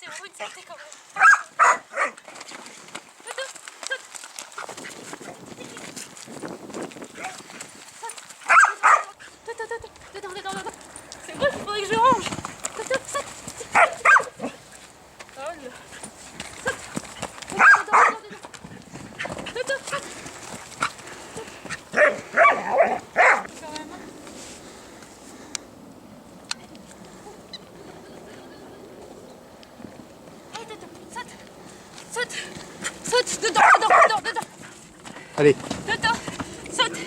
C'est vraiment une santé quand même. Dedans. C'est vrai, il faudrait que je range. Saute. Oh là. Saute. Dedans. Allez. Saute.